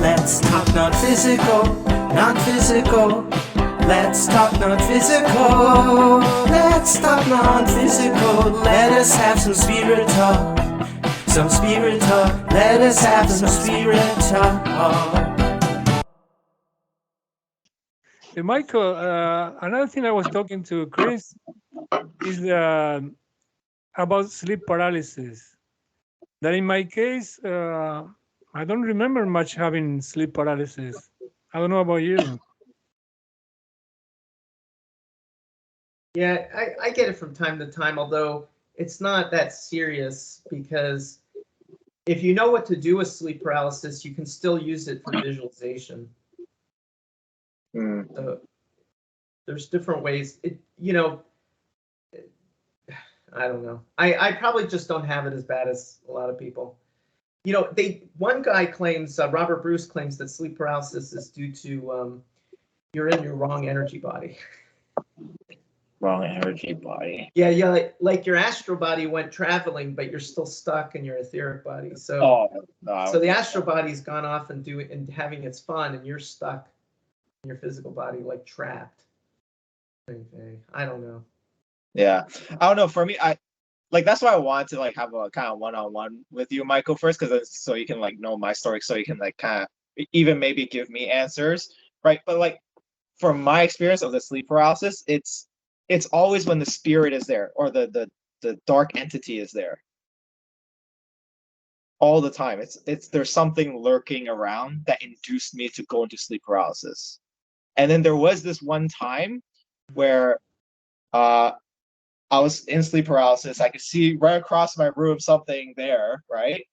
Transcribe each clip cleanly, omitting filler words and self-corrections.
Let's talk not physical, not physical. Let's talk not physical. Let's talk not physical. Let us have some spirit talk. Some spirit talk. Let us have some spirit talk. Hey, Michael, another thing I was talking to Chris is about sleep paralysis. That in my case, I don't remember much having sleep paralysis. I don't know about you. Yeah, I get it from time to time, although it's not that serious because if you know what to do with sleep paralysis, you can still use it for visualization. So there's different ways. I don't know. I probably just don't have it as bad as a lot of people. One guy claims, Robert Bruce claims that sleep paralysis is due to you're in your wrong energy body. Wrong energy body. Yeah, like your astral body went traveling, but you're still stuck in your etheric body. So the astral body's gone off and having its fun, and you're stuck in your physical body, like trapped. I don't know. Yeah, I don't know. For me, that's why I wanted to have a kind of one-on-one with you, Michael, first, because so you can know my story, so you can kind of even maybe give me answers, right? But from my experience of the sleep paralysis, it's always when the spirit is there or the dark entity is there. All the time, it's there's something lurking around that induced me to go into sleep paralysis. And then there was this one time where I was in sleep paralysis. I could see right across my room something there, right?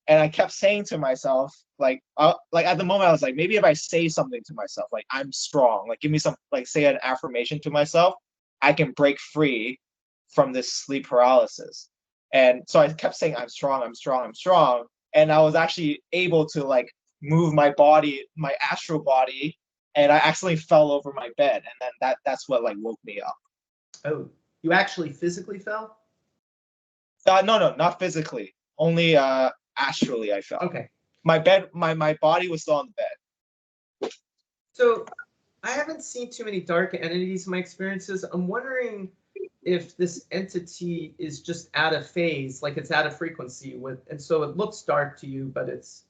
And I kept saying to myself, at the moment, I was like, maybe if I say something to myself, like I'm strong, give me some, say an affirmation to myself, I can break free from this sleep paralysis. And so I kept saying, I'm strong, I'm strong, I'm strong. And I was actually able to move my body, my astral body, and I accidentally fell over my bed. And then that's what woke me up. Oh, you actually physically fell? No, not physically. Only astrally I fell. Okay. My body was still on the bed. So I haven't seen too many dark entities in my experiences. I'm wondering if this entity is just out of phase, like it's out of frequency and so it looks dark to you, but it's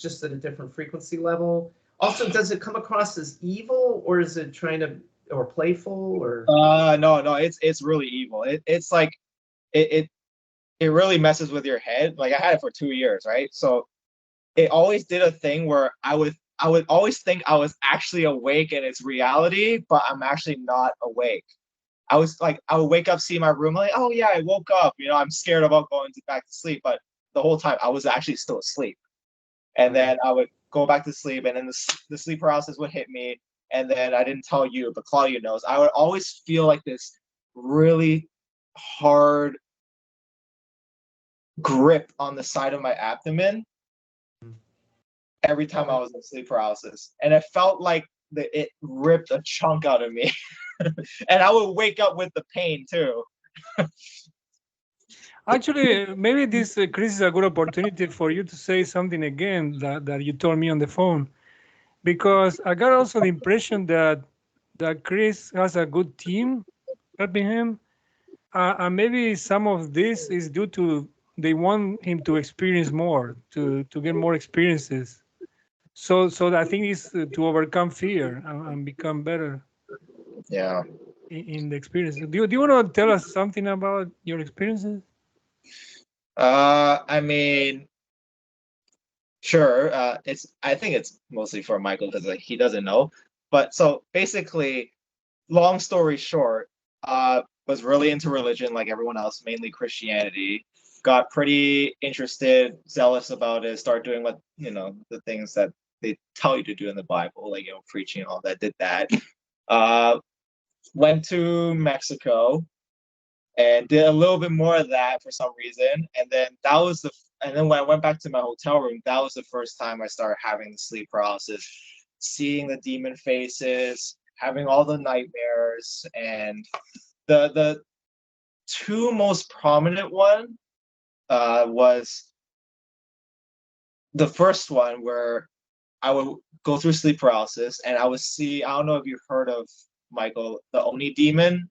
just at a different frequency level. Also, does it come across as evil, or is it trying to, or playful, or? No, it's really evil. It's like it really messes with your head. I had it for 2 years, right? So it always did a thing where I would always think I was actually awake and it's reality, but I'm actually not awake. I would wake up, see my room, oh yeah, I woke up. I'm scared about going back to sleep, but the whole time I was actually still asleep. And then I would go back to sleep, and then the sleep paralysis would hit me. And then I didn't tell you, but Claudio knows. I would always feel like this really hard grip on the side of my abdomen every time I was in sleep paralysis, and it felt like it ripped a chunk out of me. And I would wake up with the pain too. Actually, maybe this, Chris, is a good opportunity for you to say something again that you told me on the phone, because I got also the impression that Chris has a good team helping him, and maybe some of this is due to they want him to experience more, to get more experiences. So I think it's to overcome fear and become better. Yeah. In the experience. Do you want to tell us something about your experiences? I mean, sure. I think it's mostly for Michael because he doesn't know. But so basically, long story short, was really into religion like everyone else, mainly Christianity. Got pretty interested, zealous about it. Start doing the things that they tell you to do in the Bible, preaching and all that. Did that. Went to Mexico and did a little bit more of that for some reason. And then when I went back to my hotel room, that was the first time I started having the sleep paralysis, seeing the demon faces, having all the nightmares. And the two most prominent one was the first one where I would go through sleep paralysis and I would see, I don't know if you've heard of, Michael, the Oni demon.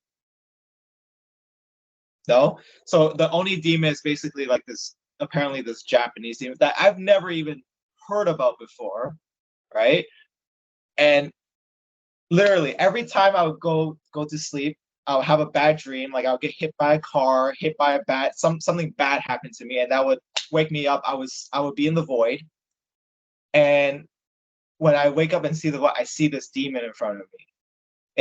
No? So the Oni demon is basically like this, apparently this Japanese demon that I've never even heard about before, right? And literally every time I would go to sleep, I would have a bad dream, like I would get hit by a car, hit by a bat, something bad happened to me, and that would wake me up. I would be in the void, and when I wake up and see the void, I see this demon in front of me,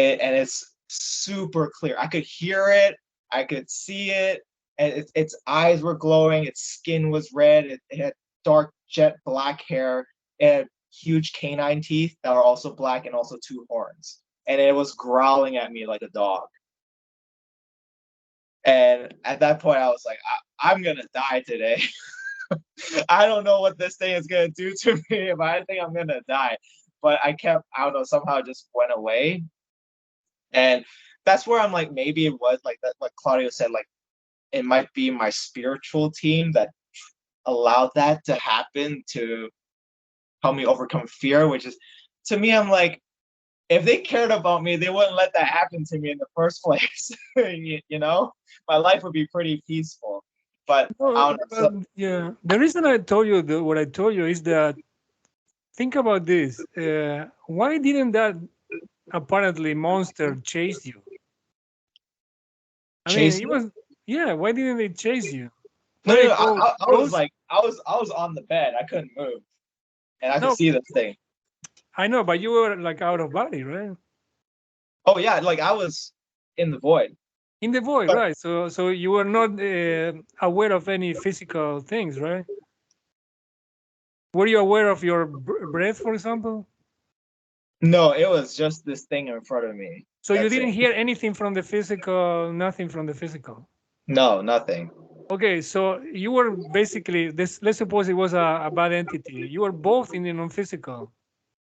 and it's super clear. I could hear it, I could see it, and its eyes were glowing, its skin was red, it had dark jet black hair, it had huge canine teeth that are also black and also two horns, and it was growling at me like a dog. And at that point, I was like, I'm gonna die today. I don't know what this thing is gonna do to me, but I think I'm gonna die. But I don't know, somehow it just went away. And that's where I'm like, maybe it was like that, like Claudio said, like it might be my spiritual team that allowed that to happen to help me overcome fear, which is, to me, I'm like, if they cared about me, they wouldn't let that happen to me in the first place. You know, my life would be pretty peaceful. But I don't know. Yeah, the reason I told you what I told you is that, think about this. Why didn't that apparently monster chase you? I mean, Chase it me? was, yeah. Why didn't it chase you? No, Why no, it go I was close? like, I was on the bed. I couldn't move, and I could No, see this thing. I know, but you were like out of body, right? Oh yeah, like I was in the void. In the void, But right? So you were not aware of any physical things, right? Were you aware of your breath, for example? no, it was just this thing in front of me. So you That's didn't it. hear anything from the physical, nothing from the physical. No, nothing. Okay, so you were basically this. Let's suppose it was a bad entity. You were both in the non-physical.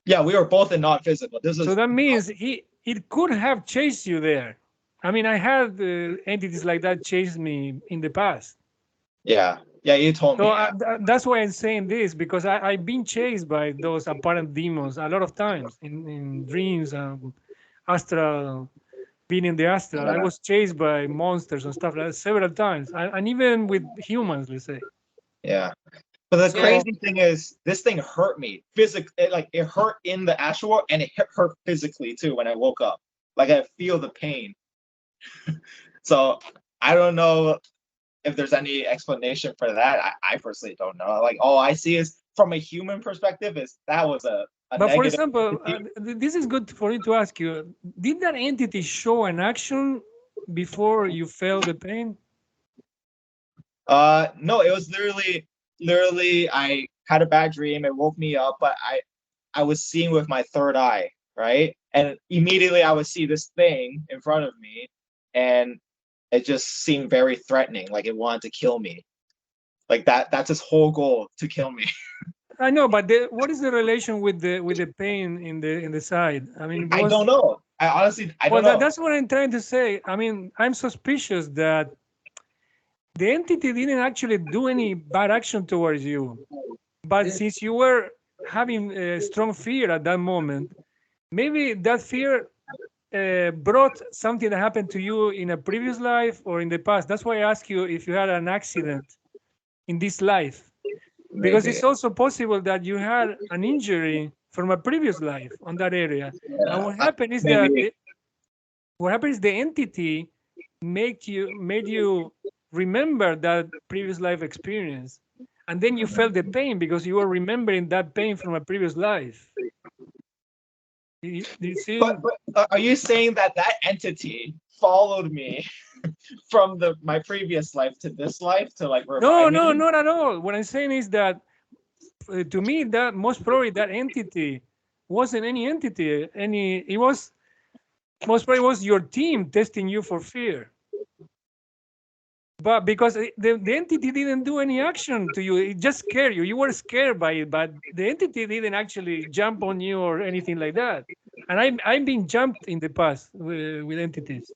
Yeah, we were both in non-physical. This So was that means it could have chased you there. I mean, I had entities like that chase me in the past. yeah. You told me. So Yeah. that's why I'm saying this, because I've been chased by those apparent demons a lot of times in dreams, astral, being in the astral. I Yeah. was chased by monsters and stuff like that several times, and even with humans, let's say. Yeah. But the So crazy thing is, this thing hurt me physically. It hurt in the astral world, and it hurt physically too when I woke up. Like I feel the pain. So I don't know if there's any explanation for that. I personally don't know. Like all I see is from a human perspective is that was a but for negative example, entity. this is good for you to ask you: did that entity show an action before you felt the pain? No, it was literally I had a bad dream. It woke me up, but I was seeing with my third eye, right? And immediately I would see this thing in front of me, and it just seemed very threatening, like it wanted to kill me. Like that's its whole goal, to kill me. I know, but what is the relation with the pain in the side? I mean, I don't know. I honestly I well, don't know. that's what I'm trying to say. I mean, I'm suspicious that the entity didn't actually do any bad action towards you, but since you were having a strong fear at that moment, maybe that fear brought something that happened to you in a previous life or in the past. That's why I ask you if you had an accident in this life, because Maybe. it's also possible that you had an injury from a previous life on that area. And what happened is that Maybe. the entity made you remember that previous life experience, and then you felt the pain because you were remembering that pain from a previous life. Do you see? But are you saying that entity followed me from my previous life to this life to like revive No, me? not at all. What I'm saying is that to me, that most probably that entity wasn't any entity. It was most probably was your team testing you for fear. But because the entity didn't do any action to you, it just scared you. You were scared by it, but the entity didn't actually jump on you or anything like that. And I've been jumped in the past with entities.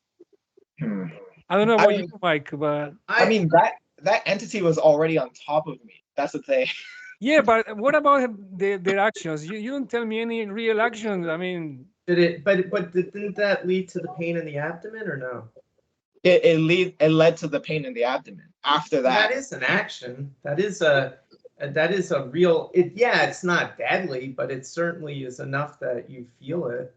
Hmm. I don't know I about mean, you, Mike, but I mean that entity was already on top of me. That's the thing. Yeah, but what about their actions? You don't tell me any real actions. I mean, Didn't that lead to the pain in the abdomen or no? It led to the pain in the abdomen after That that. is an action. That is a real. It's not deadly, but it certainly is enough that you feel it.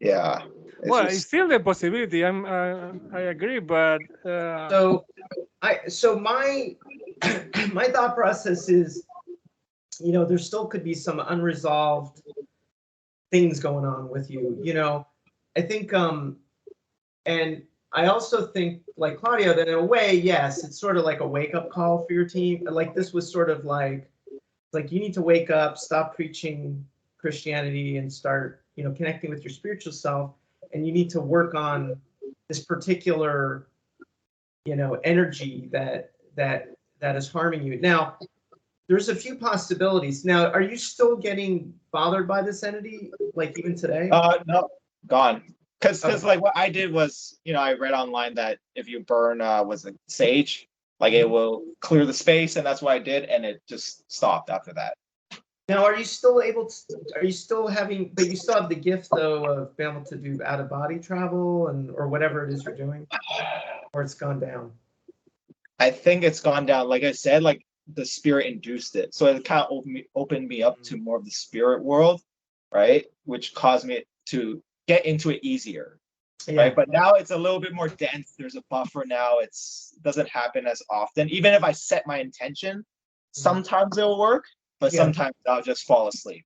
Yeah. well, it's still the possibility. I agree, but So my my thought process is, there still could be some unresolved things going on with you. I think and I also think, like Claudio, that in a way, yes, it's sort of like a wake up call for your team. Like this was sort of like you need to wake up, stop preaching Christianity, and start connecting with your spiritual self, and you need to work on this particular energy that is harming you. Now, there's a few possibilities. Now, are you still getting bothered by this entity, like even today? No, gone. Because Okay. like what I did was, I read online that if you burn was it sage, like it will clear the space, and that's what I did, and it just stopped after that. Now, are you still able to? Are you still having? But you still have the gift though of being able to do out of body travel or whatever it is you're doing, or it's gone down. I think it's gone down. Like I said, like the spirit induced it, so it kind of opened me up to more of the spirit world, right? Which caused me to get into it easier, right? But now it's a little bit more dense. There's a buffer now. It doesn't happen as often. Even if I set my intention, sometimes it'll work, but sometimes I'll just fall asleep.